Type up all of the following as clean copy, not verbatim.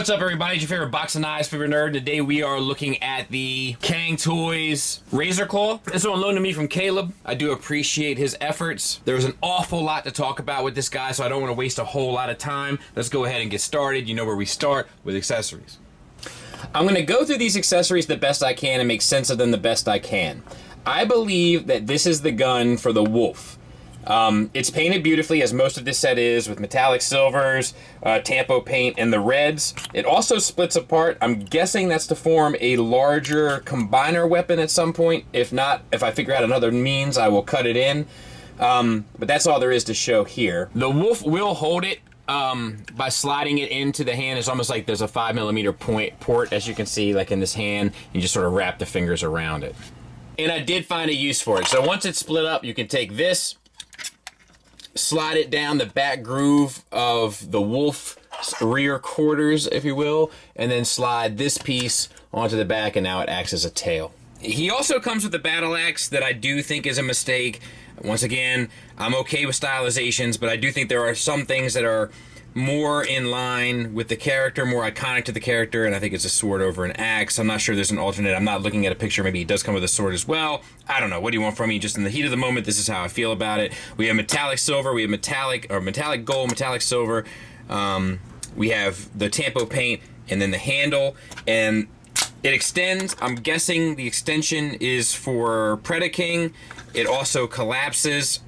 What's up, everybody? It's your favorite box and eyes, favorite nerd. Today we are looking at the Cang Toys Razorclaw. This one loaned to me from Caleb. I do appreciate his efforts. There's an awful lot to talk about with this guy, so I don't want to waste a whole lot of time. Let's go ahead and get started. You know where we start, with accessories. I'm going to go through these accessories the best I can and make sense of them the best I can. I believe that this is the gun for the Wolf. It's painted beautifully, as most of this set is, with metallic silvers, tampo paint, and the reds. It also splits apart. I'm guessing that's to form a larger combiner weapon at some point. If not, if I figure out another means, I will cut it in. But that's all there is to show here. The Wolf will hold it by sliding it into the hand. It's almost like there's a 5mm port, as you can see, like in this hand. You just sort of wrap the fingers around it. And I did find a use for it. So once it's split up, you can take this, slide it down the back groove of the Wolf's rear quarters, if you will, and then slide this piece onto the back, and now it acts as a tail. He also comes with a battle axe that I do think is a mistake. Once again, I'm okay with stylizations, but I do think there are some things that are more in line with the character, more iconic to the character, and I think it's a sword over an axe. I'm not sure there's an alternate. I'm not looking at a picture. Maybe he does come with a sword as well. I don't know. What do you want from me? Just in the heat of the moment, this is how I feel about it. We have metallic silver. We have metallic gold, metallic silver. We have the tampo paint, and then the handle, and it extends. I'm guessing the extension is for Predaking. It also collapses,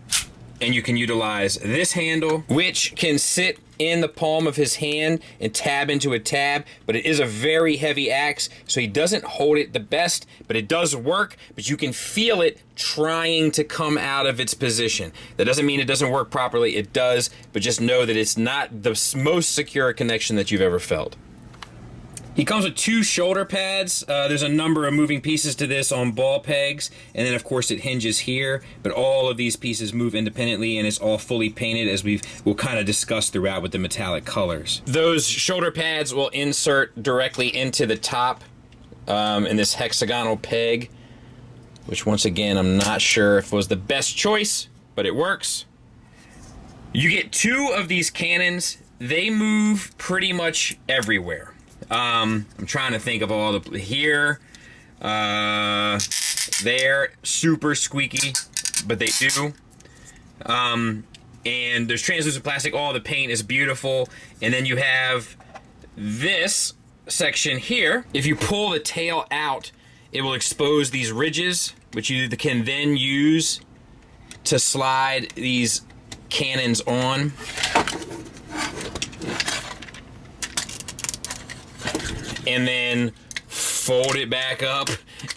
and you can utilize this handle, which can sit in the palm of his hand and tab into a tab, but it is a very heavy axe, so he doesn't hold it the best, but it does work, but you can feel it trying to come out of its position. That doesn't mean it doesn't work properly. It does, but just know that it's not the most secure connection that you've ever felt. He comes with 2 shoulder pads. There's a number of moving pieces to this on ball pegs, and then of course it hinges here, but all of these pieces move independently, and it's all fully painted, as we'll kind of discuss throughout with the metallic colors. Those shoulder pads will insert directly into the top in this hexagonal peg, which once again I'm not sure if was the best choice, but it works. You get 2 of these cannons. They move pretty much everywhere. I'm trying to think of all the here, there, super squeaky, but they do. And there's translucent plastic. All the paint is beautiful. And then you have this section here. If you pull the tail out, it will expose these ridges, which you can then use to slide these cannons on. And then fold it back up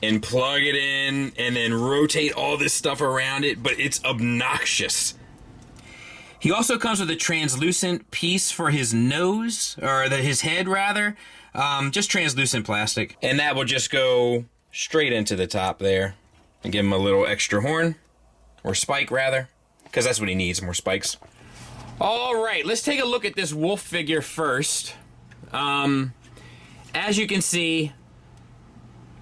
and plug it in and then rotate all this stuff around it, but it's obnoxious. He also comes with a translucent piece for his nose, or his head rather, just translucent plastic. And that will just go straight into the top there and give him a little extra horn, or spike rather, because that's what he needs, more spikes. All right, let's take a look at this Wolf figure first. As you can see,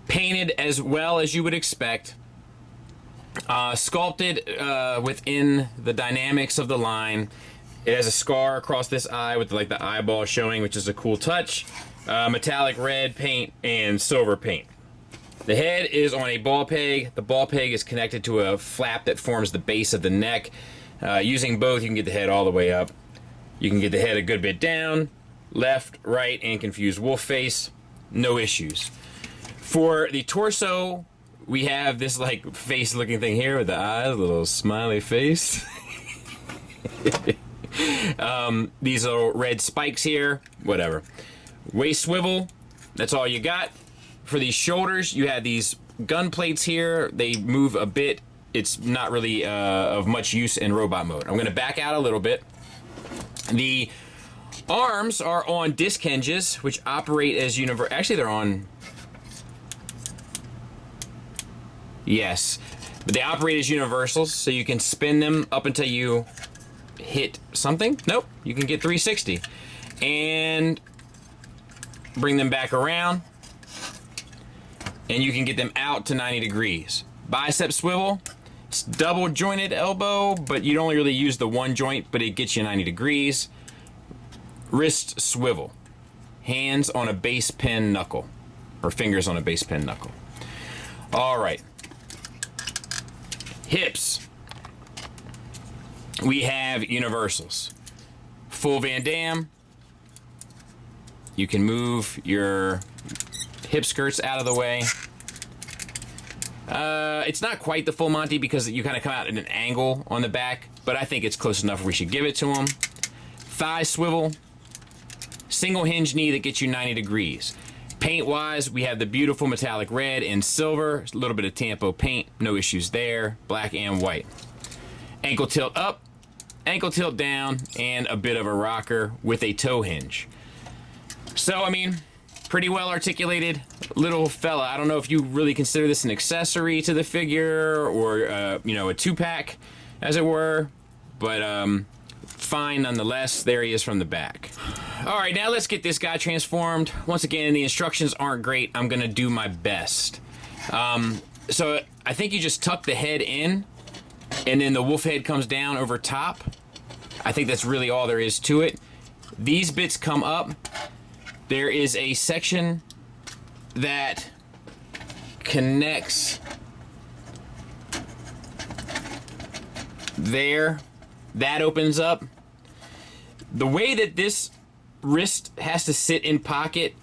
painted as well as you would expect, sculpted within the dynamics of the line. It has a scar across this eye with like the eyeball showing, which is a cool touch. Metallic red paint and silver paint. The head is on a ball peg. The ball peg is connected to a flap that forms the base of the neck. Using both, you can get the head all the way up. You can get the head a good bit down, left, right, and confused wolf face. No issues. For the torso, we have this like face looking thing here with the eyes, a little smiley face. These little red spikes here, whatever. Waist swivel, that's all you got. For these shoulders, you have these gun plates here. They move a bit. It's not really of much use in robot mode. I'm going to back out a little bit. The arms are on disc hinges, which operate as actually, they're on... Yes. But they operate as universals, so you can spin them up until you hit something. Nope. You can get 360. And bring them back around. And you can get them out to 90 degrees. Bicep swivel. It's double jointed elbow, but you'd only really use the one joint, but it gets you 90 degrees. Wrist swivel. hands on a base pin knuckle, or fingers on a base pin knuckle. All right. Hips. We have universals. Full Van Dam. You can move your hip skirts out of the way. It's not quite the full Monty because you kind of come out at an angle on the back, but I think it's close enough we should give it to him. Thigh swivel. Single hinge knee that gets you 90 degrees. Paint-wise, we have the beautiful metallic red and silver. A little bit of Tampo paint. No issues there. Black and white. Ankle tilt up. Ankle tilt down. And a bit of a rocker with a toe hinge. So, I mean, pretty well articulated little fella. I don't know if you really consider this an accessory to the figure or, you know, a two-pack, as it were. But, fine nonetheless. There he is from the back. All right, now let's get this guy transformed. Once again, the instructions aren't great. I'm going to do my best. So I think you just tuck the head in, and then the wolf head comes down over top. I think that's really all there is to it. These bits come up. There is a section that connects there. That opens up. The way that this wrist has to sit in pocket,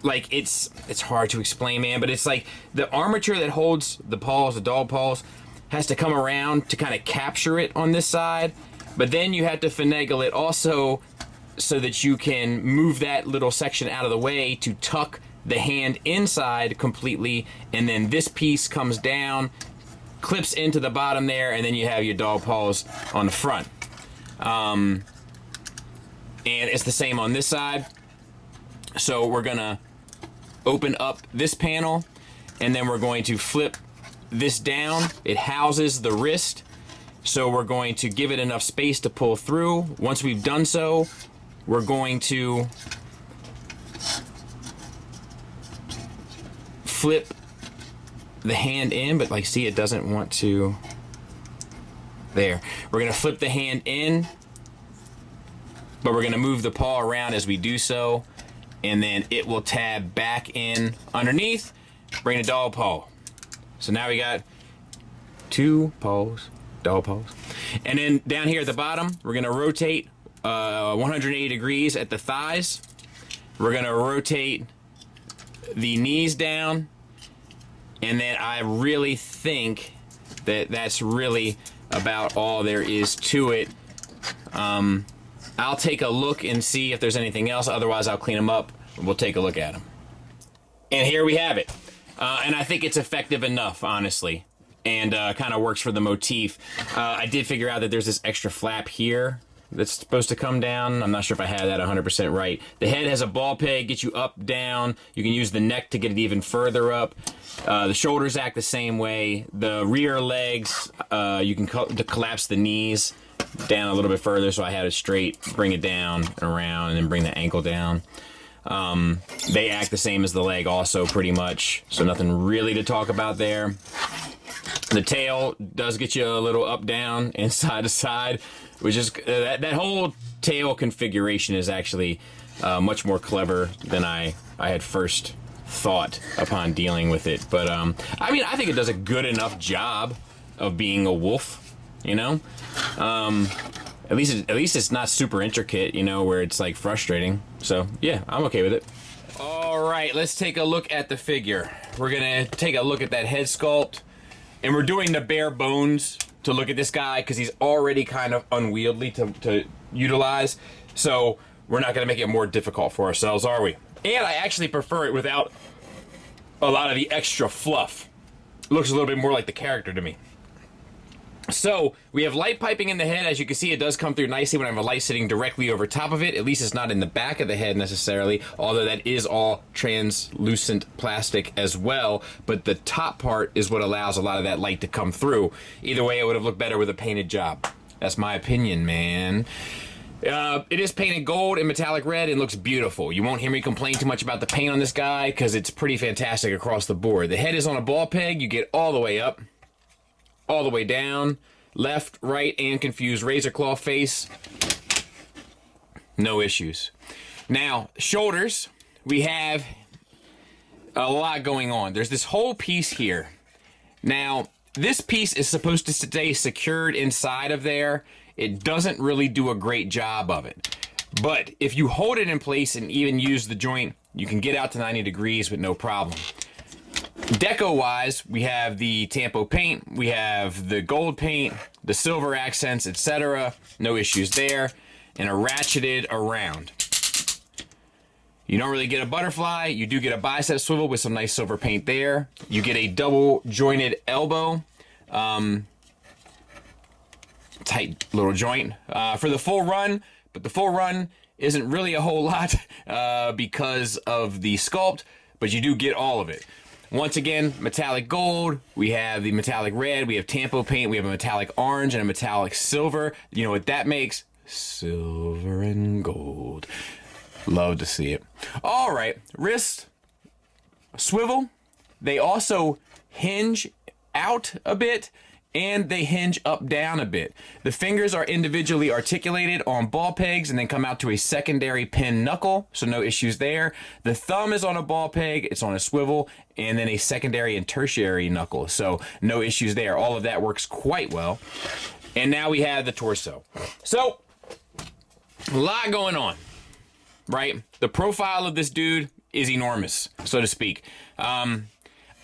like it's hard to explain, man, but it's like the armature that holds the paws, the dog paws, has to come around to kind of capture it on this side, but then you have to finagle it also so that you can move that little section out of the way to tuck the hand inside completely, and then this piece comes down, clips into the bottom there, and then you have your dog paws on the front. And it's the same on this side. So we're gonna open up this panel, and then we're going to flip this down. It houses the wrist, so we're going to give it enough space to pull through. Once we've done so, we're going to flip the hand in, but like, see, it doesn't want to. There. We're gonna flip the hand in, but we're gonna move the paw around as we do so, and then it will tab back in underneath, bring the dog paw. So now we got two paws, dog paws. And then down here at the bottom, we're gonna rotate 180 degrees at the thighs. We're gonna rotate the knees down, and then I really think that that's really about all there is to it. I'll take a look and see if there's anything else. Otherwise, I'll clean them up. We'll take a look at them. And here we have it. And I think it's effective enough, honestly. And kind of works for the motif. I did figure out that there's this extra flap here that's supposed to come down. I'm not sure if I had that 100% right. The head has a ball peg, gets you up, down. You can use the neck to get it even further up. The shoulders act the same way. The rear legs, you can collapse the knees down a little bit further, so I had it straight, bring it down, around, and then bring the ankle down. They act the same as the leg also, pretty much, so nothing really to talk about there. The tail does get you a little up, down, and side to side, which is, that whole tail configuration is actually much more clever than I had first thought upon dealing with it. But I mean, I think it does a good enough job of being a wolf, you know. At least it's not super intricate, you know, where it's like frustrating. So yeah, I'm okay with it. All right, let's take a look at the figure. We're gonna take a look at that head sculpt, and we're doing the bare bones to look at this guy because he's already kind of unwieldy to utilize. So we're not gonna make it more difficult for ourselves, are we? And I actually prefer it without a lot of the extra fluff. It looks a little bit more like the character to me. So we have light piping in the head. As you can see, it does come through nicely when I have a light sitting directly over top of it. At least it's not in the back of the head necessarily, although that is all translucent plastic as well. But the top part is what allows a lot of that light to come through. Either way, it would have looked better with a painted job. That's my opinion, man. It is painted gold and metallic red and looks beautiful. You won't hear me complain too much about the paint on this guy because it's pretty fantastic across the board. The head is on a ball peg. You get all the way up, all the way down, left, right, and confused Razorclaw face. No issues. Now, shoulders. we have a lot going on. There's this whole piece here. Now, this piece is supposed to stay secured inside of there. It doesn't really do a great job of it. But if you hold it in place and even use the joint, you can get out to 90 degrees with no problem. Deco-wise, we have the Tampo paint, we have the gold paint, the silver accents, etc. No issues there. And a ratcheted around. You don't really get a butterfly. You do get a bicep swivel with some nice silver paint there. You get a double jointed elbow. Tight little joint for the full run, but the full run isn't really a whole lot because of the sculpt, but you do get all of it. Once again, metallic gold, we have the metallic red, we have Tampo paint, we have a metallic orange and a metallic silver. You know what that makes? Silver and gold. Love to see it. All right, wrist swivel. They also hinge out a bit and they hinge up down a bit. The fingers are individually articulated on ball pegs and then come out to a secondary pin knuckle, so no issues there. The thumb is on a ball peg, it's on a swivel, and then a secondary and tertiary knuckle, so no issues there. All of that works quite well. And now we have the torso. So, a lot going on, right? The profile of this dude is enormous, so to speak.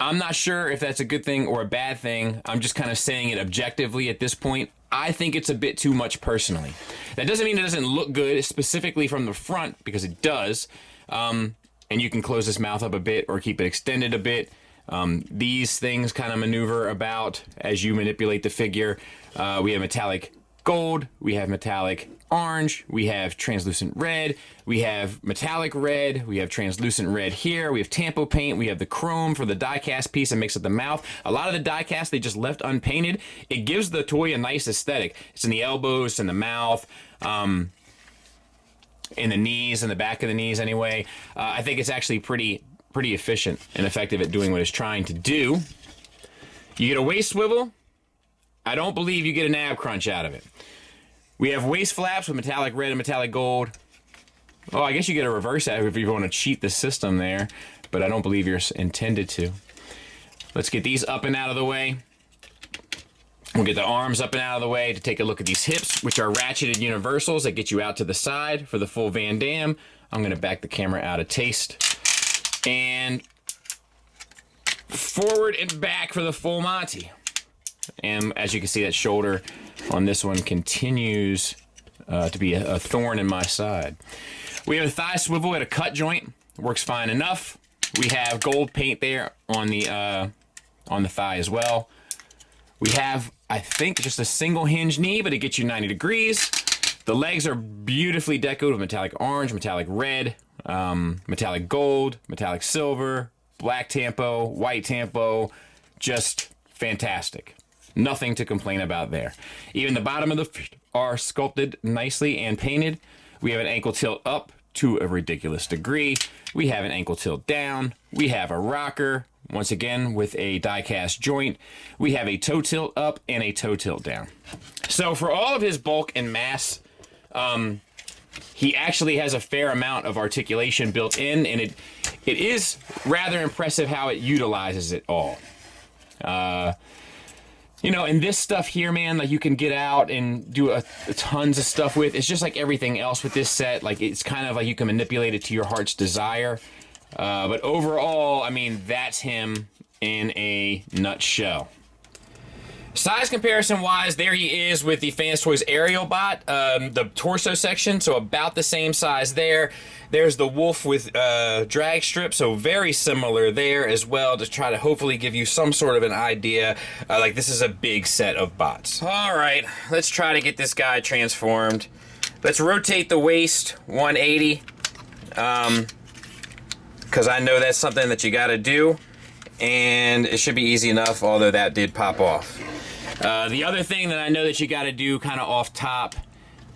I'm not sure if that's a good thing or a bad thing. I'm just kind of saying it objectively at this point. I think it's a bit too much personally. That doesn't mean it doesn't look good, specifically from the front, because it does. And you can close this mouth up a bit or keep it extended a bit. These things kind of maneuver about as you manipulate the figure. We have metallic gold, we have metallic orange, we have translucent red, we have metallic red, we have translucent red here, we have Tampo paint, we have the chrome for the die cast piece that makes up the mouth. A lot of the die cast they just left unpainted. It gives the toy a nice aesthetic. It's in the elbows, in the mouth, in the knees, in the back of the knees anyway. I think it's actually pretty efficient and effective at doing what it's trying to do. You get a waist swivel. I don't believe you get an ab crunch out of it. We have waist flaps with metallic red and metallic gold. Oh, I guess you get a reverse ab if you want to cheat the system there, but I don't believe you're intended to. Let's get these up and out of the way. We'll get the arms up and out of the way to take a look at these hips, which are ratcheted universals that get you out to the side for the full Van Damme. I'm going to back the camera out a taste. And forward and back for the full Monty. And as you can see, that shoulder on this one continues to be a thorn in my side. We have a thigh swivel at a cut joint. Works fine enough. We have gold paint there on the thigh as well. We have, I think, just a single hinge knee, but it gets you 90 degrees. The legs are beautifully decorated with metallic orange, metallic red, metallic gold, metallic silver, black Tampo, white Tampo. Just fantastic. Nothing to complain about there. Even the bottom of the feet are sculpted nicely and painted. We have an ankle tilt up to a ridiculous degree. We have an ankle tilt down. We have a rocker, once again with a die cast joint. We have a toe tilt up and a toe tilt down. So for all of his bulk and mass, he actually has a fair amount of articulation built in, and it is rather impressive how it utilizes it all. You know, and this stuff here, man, like you can get out and do tons of stuff with. It's just like everything else with this set. Like it's kind of like you can manipulate it to your heart's desire. But overall, I mean, that's him in a nutshell. Size comparison wise, there he is with the Fans Toys Aerial Bot, the torso section, so about the same size there. There's the wolf with drag strip, so very similar there as well, to try to hopefully give you some sort of an idea. Like this is a big set of bots. All right, let's try to get this guy transformed. Let's rotate the waist 180, because I know that's something that you gotta do, and it should be easy enough, although that did pop off. The other thing that I know that you got to do kind of off top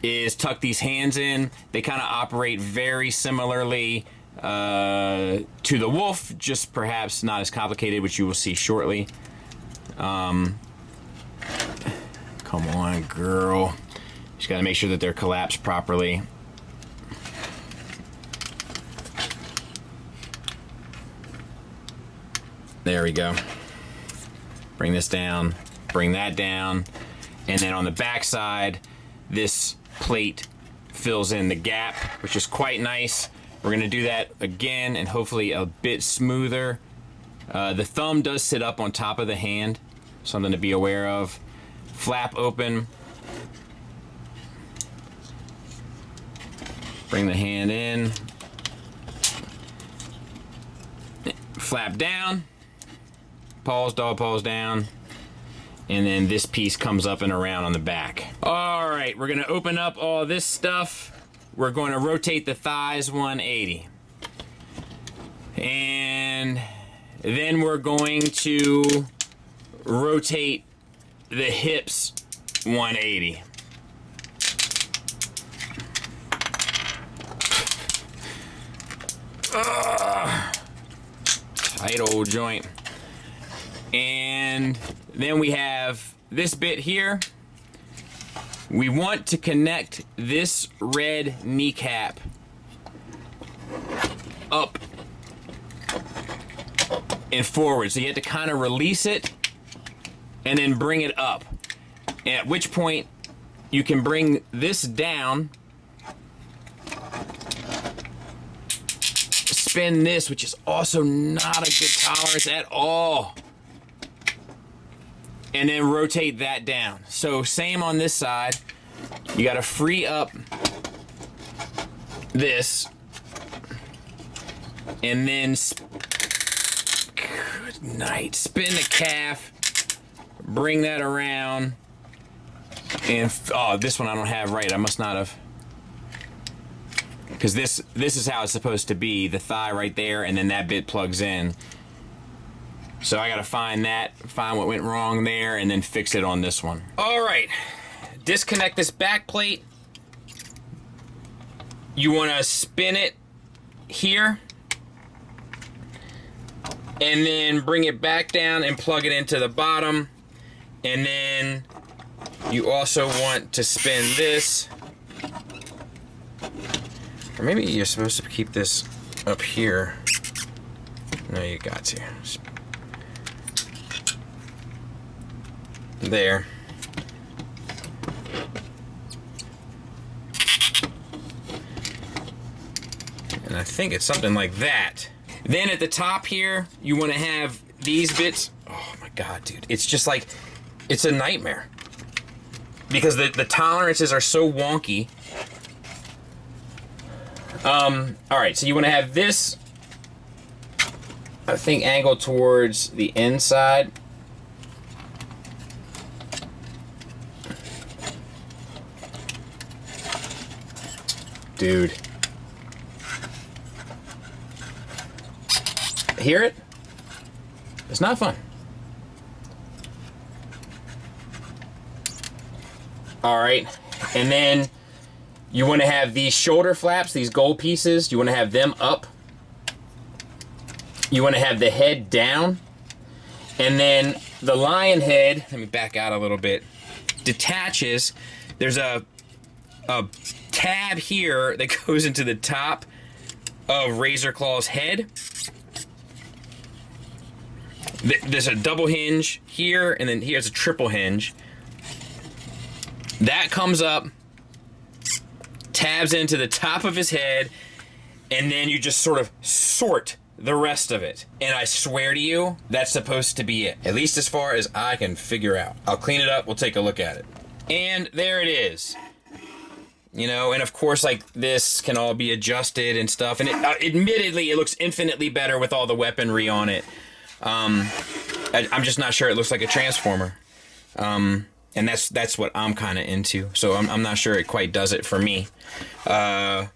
is tuck these hands in. They kind of operate very similarly to the wolf, just perhaps not as complicated, which you will see shortly. Come on, girl. Just got to make sure that they're collapsed properly. There we go. Bring this down, bring that down, and then on the back side, this plate fills in the gap, which is quite nice. We're gonna do that again and hopefully a bit smoother. The thumb does sit up on top of the hand, something to be aware of. Flap open. Bring the hand in. Flap down. Paws, dog paws down. And then this piece comes up and around on the back. All right, we're gonna open up all this stuff. We're going to rotate the thighs 180. And then we're going to rotate the hips 180. Tight old joint. And then we have this bit here. We want to connect this red kneecap up and forward. So you have to kind of release it and then bring it up. At which point you can bring this down, spin this, which is also not a good tolerance at all. And then rotate that down. So same on this side. You gotta free up this. And then, good night. Spin the calf. Bring that around. And, oh, this one I don't have right. I must not have. Because this is how it's supposed to be. The thigh right there, and then that bit plugs in. So I gotta find that, find what went wrong there, and then fix it on this one. All right, disconnect this back plate. You wanna spin it here, and then bring it back down and plug it into the bottom. And then you also want to spin this. Or maybe you're supposed to keep this up here. No, you got to. There. And I think it's something like that. Then at the top here, you want to have these bits. Oh my God, dude. It's just like, it's a nightmare. Because the tolerances are so wonky. All right, so you want to have this, I think, angled towards the inside. Dude. Hear it? It's not fun. All right, and then you want to have these shoulder flaps, these gold pieces, you want to have them up. You want to have the head down. And then the lion head, let me back out a little bit, detaches. There's a tab here that goes into the top of Razorclaw's head. There's a double hinge here, and then here's a triple hinge. That comes up, tabs into the top of his head, and then you just sort of sort the rest of it. And I swear to you, that's supposed to be it. At least as far as I can figure out. I'll clean it up, we'll take a look at it. And there it is. You know, and of course, like, this can all be adjusted and stuff. And admittedly, it looks infinitely better with all the weaponry on it. I'm just not sure it looks like a Transformer. And that's what I'm kind of into. So I'm not sure it quite does it for me. But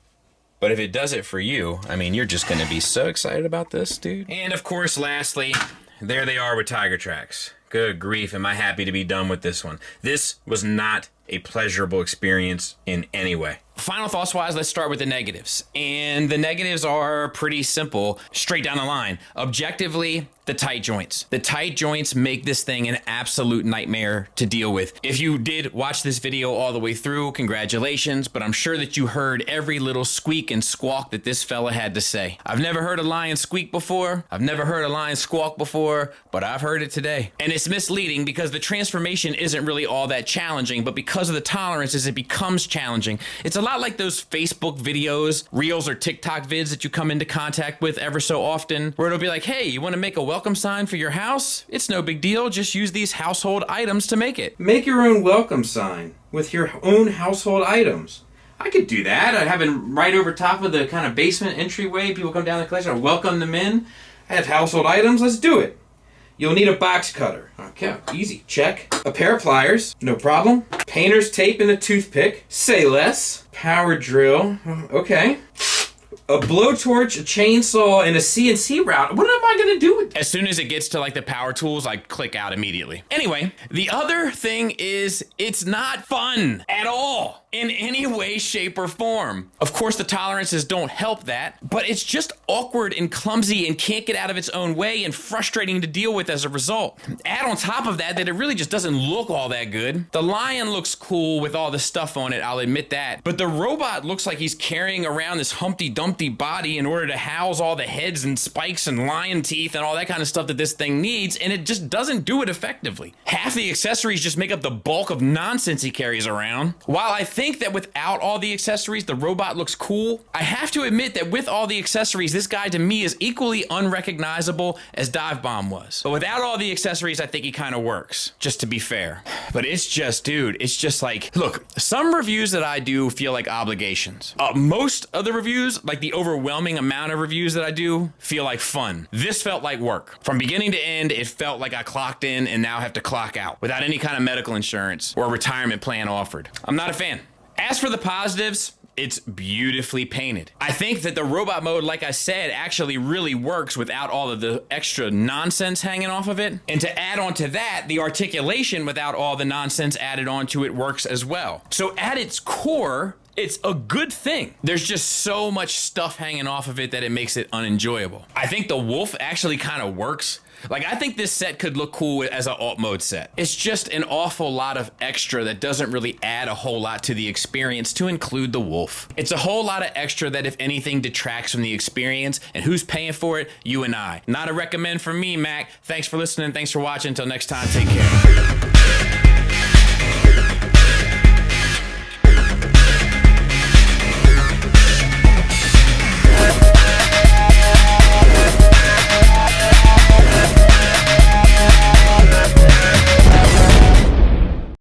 if it does it for you, I mean, you're just going to be so excited about this, dude. And of course, lastly, there they are with Tiger Tracks. Good grief, am I happy to be done with this one. This was not a pleasurable experience in any way. Final thoughts wise, let's start with the negatives. And the negatives are pretty simple, straight down the line. Objectively, the tight joints. The tight joints make this thing an absolute nightmare to deal with. If you did watch this video all the way through, congratulations, but I'm sure that you heard every little squeak and squawk that this fella had to say. I've never heard a lion squeak before. I've never heard a lion squawk before, but I've heard it today. And it's misleading because the transformation isn't really all that challenging, but because of the tolerances, it becomes challenging. It's a lot like those Facebook videos, Reels or TikTok vids that you come into contact with ever so often, where it'll be like, hey, you want to make a welcome sign for your house? It's no big deal. Just use these household items to make it. Make your own welcome sign with your own household items. I could do that. I have it right over top of the kind of basement entryway. People come down the collection. I welcome them in. I have household items. Let's do it. You'll need a box cutter. Okay, easy. Check. A pair of pliers. No problem. Painter's tape and a toothpick. Say less. Power drill. Okay. A blowtorch, a chainsaw, and a CNC route. What am I gonna do with? As soon as it gets to like the power tools, I click out immediately. Anyway, the other thing is it's not fun at all in any way, shape, or form. Of course, the tolerances don't help that, but it's just awkward and clumsy and can't get out of its own way and frustrating to deal with as a result. Add on top of that it really just doesn't look all that good. The lion looks cool with all the stuff on it, I'll admit that, but the robot looks like he's carrying around this Humpty Dumpty body in order to house all the heads and spikes and lion teeth and all that kind of stuff that this thing needs, and it just doesn't do it effectively. Half the accessories just make up the bulk of nonsense he carries around. While I think that without all the accessories, the robot looks cool, I have to admit that with all the accessories, this guy to me is equally unrecognizable as Dive Bomb was. But without all the accessories, I think he kind of works, just to be fair. But it's just, dude, it's just like, look, some reviews that I do feel like obligations. Most of the reviews, like the overwhelming amount of reviews that I do, feel like fun. This felt like work. From beginning to end, it felt like I clocked in and now have to clock out without any kind of medical insurance or retirement plan offered. I'm not a fan. As for the positives, it's beautifully painted. I think that the robot mode, like I said, actually really works without all of the extra nonsense hanging off of it. And to add on to that, the articulation without all the nonsense added onto it works as well. So at its core, it's a good thing. There's just so much stuff hanging off of it that it makes it unenjoyable. I think the wolf actually kind of works. Like, I think this set could look cool as an alt mode set. It's just an awful lot of extra that doesn't really add a whole lot to the experience to include the wolf. It's a whole lot of extra that if anything detracts from the experience, and who's paying for it? You and I. Not a recommend from me, Mac. Thanks for listening. Thanks for watching. Until next time, take care.